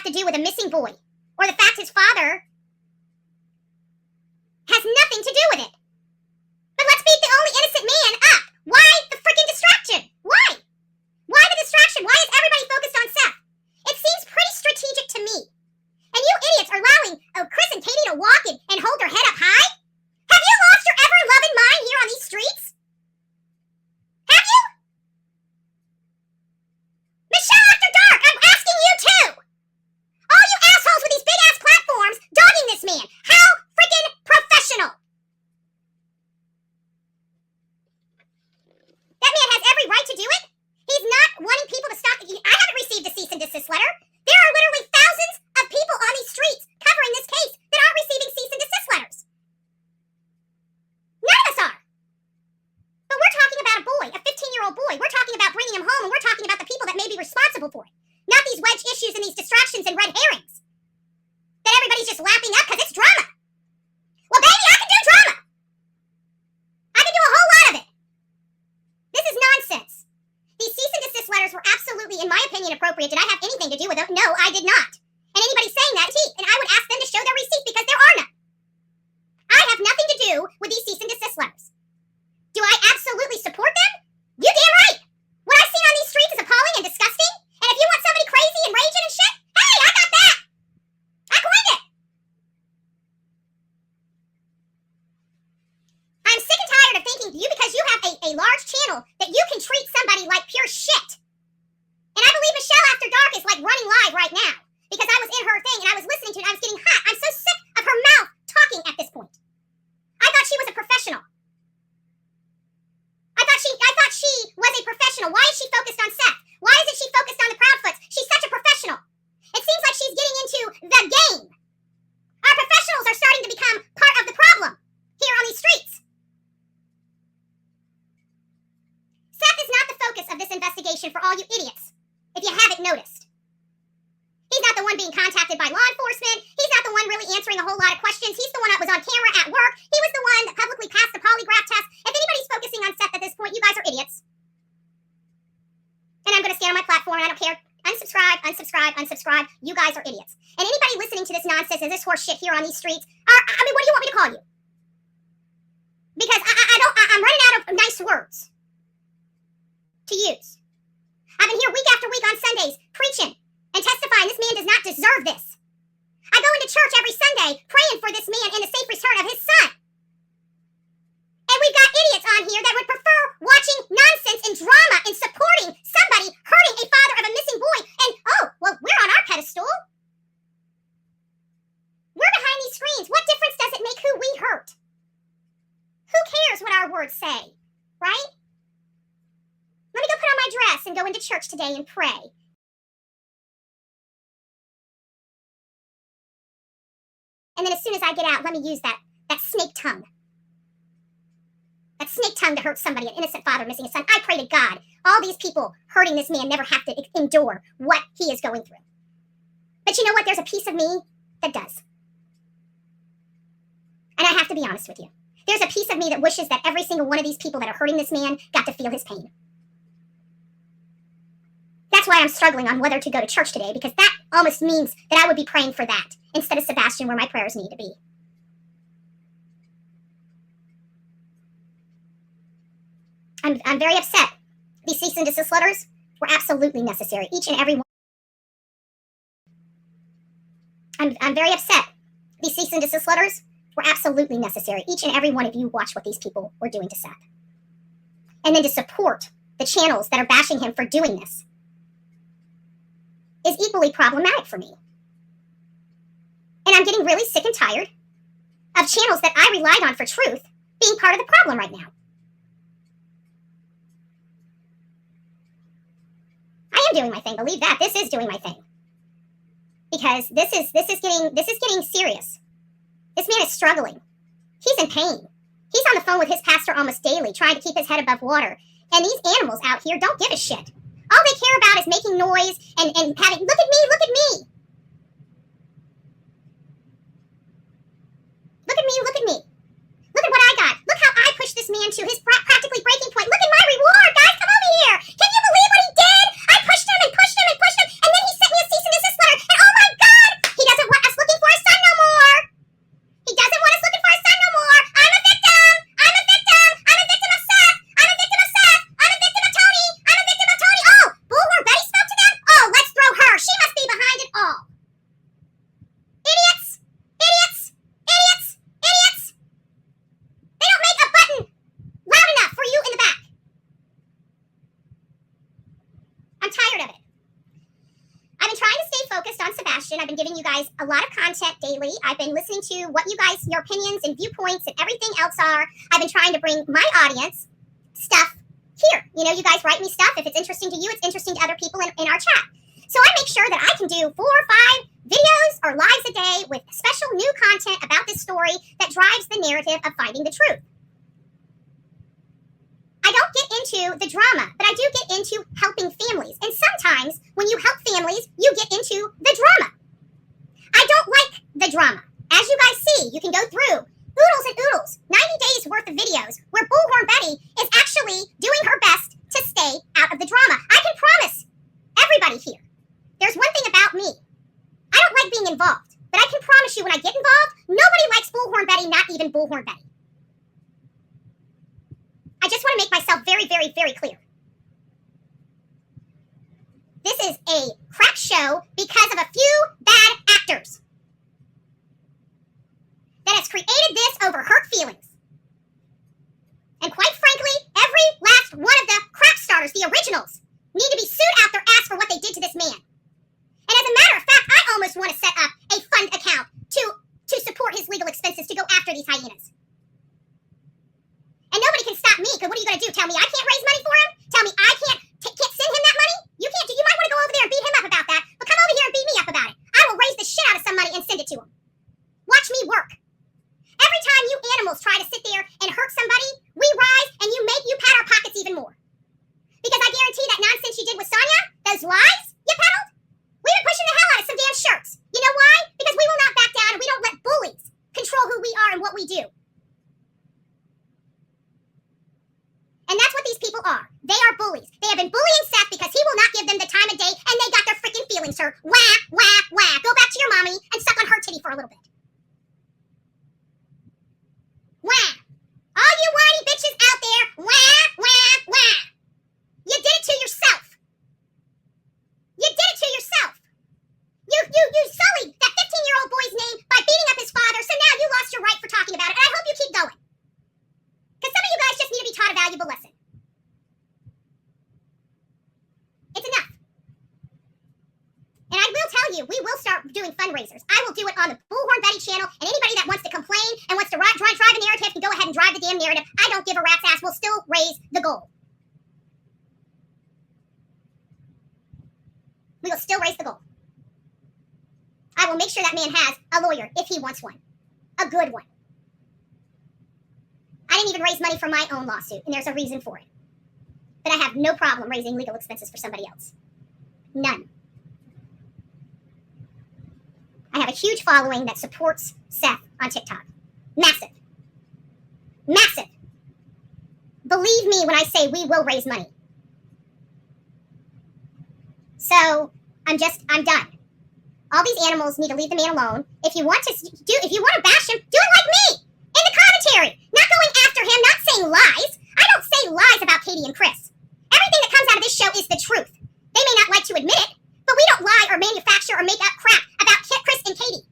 to do with a missing boy or the fact his father has nothing to do with it. But let's beat the only innocent man up. Why the freaking distraction? Why? Why the distraction? Why is everybody focused on Seth? It seems pretty strategic to me. And you idiots are allowing Chris and Katie to walk and hold their head up high? Have you lost your ever-loving mind here on these streets? Have you? Michelle After Dark, I'm asking you too! All you assholes with these big-ass platforms dogging this man. How freaking professional! That man has every right to do it. He's not wanting people to stop. I haven't received a cease and desist letter. There are literally thousands of people on these streets covering this case that aren't receiving cease and desist letters. None of us are. But we're talking about a boy, a 15-year-old boy. We're talking about bringing him home, and we're talking about the people that may be responsible for it. Not these wedge issues and these distractions and red herrings that everybody's just lapping up because it's drama. Well, baby, I can do drama. I can do a whole lot of it. This is nonsense. These cease and desist letters were absolutely, in my opinion, appropriate. Did I have anything to do with it? No, I did not. And anybody saying that, and I would ask them to show their receipt because there are none. I have nothing to do with these cease and desist letters. Do I absolutely support them? You damn right. What I've seen on these streets is appalling and disgusting. And if you want somebody crazy and raging and shit, hey, I got that. I coined it. I'm sick and tired of thinking you, because you have a large channel, that you can treat somebody like pure shit. And I believe Michelle After Dark is like running live right now, because I was in her thing and I was listening to it and I was getting hot. I'm so sick of her mouth talking at this point. I thought she was a professional. I thought she was a professional. Why is she focused on Seth? Why isn't she focused on the Proudfoots? She's such a professional. It seems like she's getting into the game. Our professionals are starting to become part of the problem here on these streets. Seth is not the focus of this investigation for all you idiots, if you haven't noticed. He's not the one being contacted by law enforcement. He's not the one really answering a whole lot of questions. He's the one that was on camera at work. He was the one that publicly passed the polygraph test. If anybody's focusing on Seth at this point, you guys are idiots. And I'm going to stand on my platform, and I don't care. Unsubscribe, unsubscribe, unsubscribe. You guys are idiots. And anybody listening to this nonsense and this horse shit here on these streets, what do you want me to call you? Because I'm running out of nice words to use. I've been here week after week on Sundays preaching and testifying this man does not deserve this. I go into church every Sunday praying for this man and the safe return of his son. And we've got idiots on here that would prefer watching nonsense and drama and supporting somebody hurting a father of a missing boy. And, oh, well, we're on our pedestal. We're behind these screens. What difference does it make who we hurt? Who cares what our words say, right? Let me go put on my dress and go into church today and pray. And then as soon as I get out, let me use that snake tongue. That snake tongue to hurt somebody, an innocent father missing a son. I pray to God, all these people hurting this man never have to endure what he is going through. But you know what? There's a piece of me that does. And I have to be honest with you. There's a piece of me that wishes that every single one of these people that are hurting this man got to feel his pain. That's why I'm struggling on whether to go to church today, because that almost means that I would be praying for that instead of Sebastian, where my prayers need to be. I'm very upset. These cease and desist letters were absolutely necessary. Each and every one. I'm very upset. These cease and desist letters were absolutely necessary. Each and every one of you watch what these people were doing to Seth. And then to support the channels that are bashing him for doing this is equally problematic for me. And I'm getting really sick and tired of channels that I relied on for truth being part of the problem right now. I am doing my thing, believe that. This is doing my thing. Because this is getting serious. This man is struggling. He's in pain. He's on the phone with his pastor almost daily, trying to keep his head above water. And these animals out here don't give a shit. All they care about is making noise and having, look at me, look at me. Look at me, look at me. Look at what I got. Look how I pushed this man to his practically breaking point. Look at my reward, guys. Come over here. Can you believe what he did? I pushed him and pushed him and pushed him. And then he sent me a cease and desist letter. And oh my God. focused on Sebastian. I've been giving you guys a lot of content daily. I've been listening to what you guys, your opinions and viewpoints and everything else are. I've been trying to bring my audience stuff here. You know, you guys write me stuff. If it's interesting to you, it's interesting to other people in our chat. So I make sure that I can do 4 or 5 videos or lives a day with special new content about this story that drives the narrative of finding the truth. I don't get into the drama, but I do get into helping families. And sometimes when you help families, you get into the drama. I don't like the drama. As you guys see, you can go through oodles and oodles, 90 days worth of videos where Bullhorn Betty is actually doing her best to stay out of the drama. I can promise everybody here, there's one thing about me. I don't like being involved, but I can promise you when I get involved, nobody likes Bullhorn Betty, not even Bullhorn Betty. I just want to make myself very, very, very clear. This is a crap show because of a few bad actors that has created this over hurt feelings. And quite frankly, every last one of the crap starters, the originals, need to be sued out their ass for what they did to this man. And as a matter of fact, I almost want to set up a fund account to support his legal expenses to go after these hyenas. And nobody can stop me, because what are you going to do? Tell me I can't raise money for him? Tell me I can't send him that money? You can't. You might want to go over there and beat him up about that, but come over here and beat me up about it. I will raise the shit out of some money and send it to him. Watch me work. Every time you animals try to sit there and hurt somebody, we rise and you pat our pockets even more. Because I guarantee that nonsense you did with Sonya, those lies you peddled, we've been pushing the hell out of some damn shirts. You know why? Because we will not back down and we don't let bullies control who we are and what we do. And that's what these people are. They are bullies. They have been bullying Seth because he will not give them the time of day and they got their freaking feelings hurt. Wah, wah, wah. Go back to your mommy and suck on her titty for a little bit. Wah. All you whiny bitches out there, wah, wah, wah. You did it to yourself. You did it to yourself. You sullied that 15-year-old boy's name by beating up his father, so now you lost your right for talking about it, and I hope you keep going. Because some of you guys just need to be taught a valuable lesson. It's enough. And I will tell you, we will start doing fundraisers. I will do it on the Bullhorn Betty channel, and anybody that wants to complain and wants to drive a narrative can go ahead and drive the damn narrative. I don't give a rat's ass. We'll still raise the goal. We will still raise the goal. I will make sure that man has a lawyer if he wants one. A good one. I didn't even raise money for my own lawsuit, and there's a reason for it. But I have no problem raising legal expenses for somebody else. None. I have a huge following that supports Seth on TikTok. Massive. Massive. Believe me when I say we will raise money. So, I'm done. All these animals need to leave the man alone. If you want to bash him, do it like me! In the commentary! Not going after him, not saying lies. I don't say lies about Katie and Chris. Everything that comes out of this show is the truth. They may not like to admit it, but we don't lie or manufacture or make up crap about Chris and Katie.